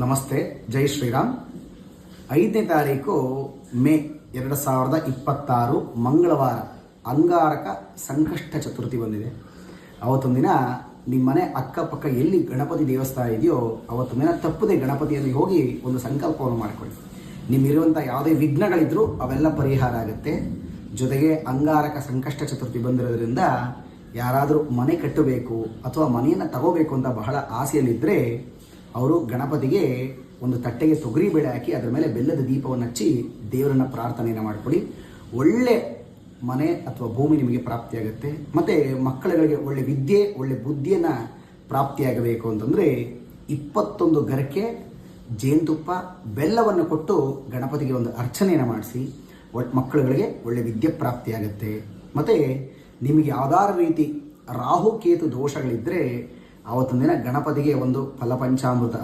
ನಮಸ್ತೆ, ಜೈ ಶ್ರೀರಾಮ್. 5ನೇ ತಾರೀಕು ಮೇ 2026 ಮಂಗಳವಾರ ಅಂಗಾರಕ ಸಂಕಷ್ಟ ಚತುರ್ಥಿ ಬಂದಿದೆ. ಅವತ್ತೊಂದು ದಿನ ನಿಮ್ಮ ಮನೆ ಅಕ್ಕಪಕ್ಕ ಎಲ್ಲಿ ಗಣಪತಿ ದೇವಸ್ಥಾನ ಇದೆಯೋ ಅವತ್ತೊಂದು ದಿನ ತಪ್ಪದೆ ಗಣಪತಿಯಲ್ಲಿ ಹೋಗಿ ಒಂದು ಸಂಕಲ್ಪವನ್ನು ಮಾಡಿಕೊಳ್ಳಿ. ನಿಮ್ಮಿರುವಂಥ ಯಾವುದೇ ವಿಘ್ನಗಳಿದ್ರೂ ಅವೆಲ್ಲ ಪರಿಹಾರ ಆಗುತ್ತೆ. ಜೊತೆಗೆ ಅಂಗಾರಕ ಸಂಕಷ್ಟ ಚತುರ್ಥಿ ಬಂದಿರೋದ್ರಿಂದ ಯಾರಾದರೂ ಮನೆ ಕಟ್ಟಬೇಕು ಅಥವಾ ಮನೆಯನ್ನು ತಗೋಬೇಕು ಅಂತ ಬಹಳ ಆಸೆಯಲ್ಲಿದ್ದರೆ ಅವರು ಗಣಪತಿಗೆ ಒಂದು ತಟ್ಟೆಗೆ ತೊಗರಿ ಬೇಳೆ ಹಾಕಿ ಅದರ ಮೇಲೆ ಬೆಲ್ಲದ ದೀಪವನ್ನು ಹಚ್ಚಿ ದೇವರನ್ನ ಪ್ರಾರ್ಥನೆಯನ್ನು ಮಾಡಿಕೊಡಿ. ಒಳ್ಳೆ ಮನೆ ಅಥವಾ ಭೂಮಿ ನಿಮಗೆ ಪ್ರಾಪ್ತಿಯಾಗುತ್ತೆ. ಮತ್ತು ಮಕ್ಕಳುಗಳಿಗೆ ಒಳ್ಳೆ ವಿದ್ಯೆ, ಒಳ್ಳೆ ಬುದ್ಧಿಯನ್ನು ಪ್ರಾಪ್ತಿಯಾಗಬೇಕು ಅಂತಂದರೆ 21 ಗರಕೆ ಜೇನುತುಪ್ಪ ಬೆಲ್ಲವನ್ನು ಕೊಟ್ಟು ಗಣಪತಿಗೆ ಒಂದು ಅರ್ಚನೆಯನ್ನು ಮಾಡಿಸಿ ಮಕ್ಕಳುಗಳಿಗೆ ಒಳ್ಳೆ ವಿದ್ಯೆ ಪ್ರಾಪ್ತಿಯಾಗುತ್ತೆ. ಮತ್ತು ನಿಮಗೆ ಯಾವ್ದಾರು ರೀತಿ ರಾಹುಕೇತು ದೋಷಗಳಿದ್ದರೆ ಆವತ್ತೊಂದಿನ ಗಣಪತಿಗೆ ಒಂದು ಫಲಪಂಚಾಮೃತ